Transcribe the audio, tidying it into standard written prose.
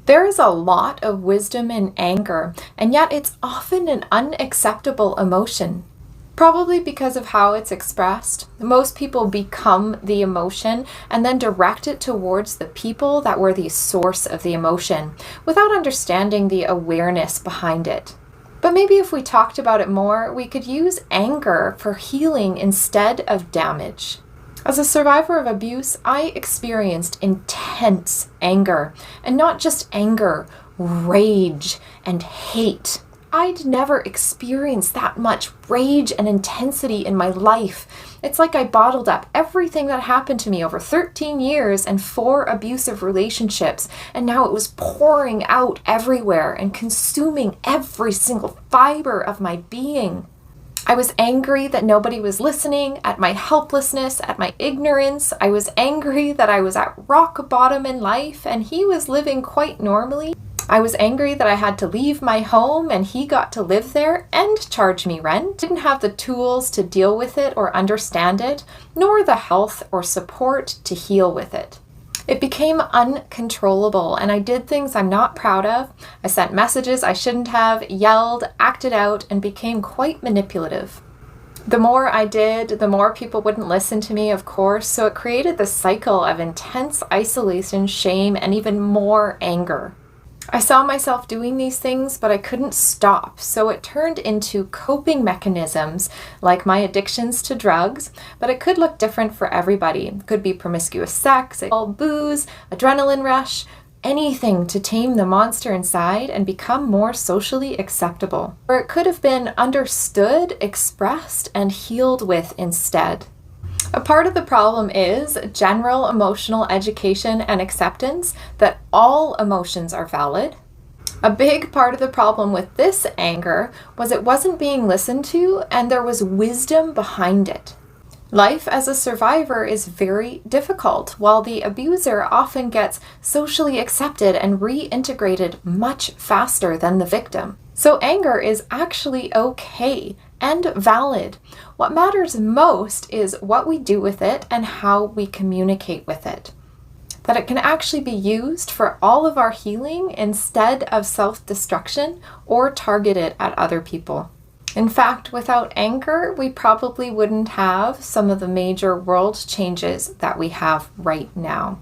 There is a lot of wisdom in anger, and yet it's often an unacceptable emotion. Probably because of how it's expressed. Most people become the emotion and then direct it towards the people that were the source of the emotion, without understanding the awareness behind it. But maybe if we talked about it more, we could use anger for healing instead of damage. As a survivor of abuse, I experienced intense anger, and not just anger, rage and hate. I'd never experienced that much rage and intensity in my life. It's like I bottled up everything that happened to me over 13 years and 4 abusive relationships, and now it was pouring out everywhere and consuming every single fiber of my being. I was angry that nobody was listening, at my helplessness, at my ignorance. I was angry that I was at rock bottom in life and he was living quite normally. I was angry that I had to leave my home and he got to live there and charge me rent. Didn't have the tools to deal with it or understand it, nor the health or support to heal with it. It became uncontrollable, and I did things I'm not proud of. I sent messages I shouldn't have, yelled, acted out, and became quite manipulative. The more I did, the more people wouldn't listen to me, of course, so it created this cycle of intense isolation, shame, and even more anger. I saw myself doing these things, but I couldn't stop, so it turned into coping mechanisms like my addictions to drugs, but it could look different for everybody. It could be promiscuous sex, booze, adrenaline rush, anything to tame the monster inside and become more socially acceptable. Or it could have been understood, expressed, and healed with instead. A part of the problem is general emotional education and acceptance that all emotions are valid. A big part of the problem with this anger was it wasn't being listened to and there was wisdom behind it. Life as a survivor is very difficult, while the abuser often gets socially accepted and reintegrated much faster than the victim. So anger is actually okay and valid. What matters most is what we do with it and how we communicate with it. That it can actually be used for all of our healing instead of self-destruction or targeted at other people. In fact, without anger, we probably wouldn't have some of the major world changes that we have right now.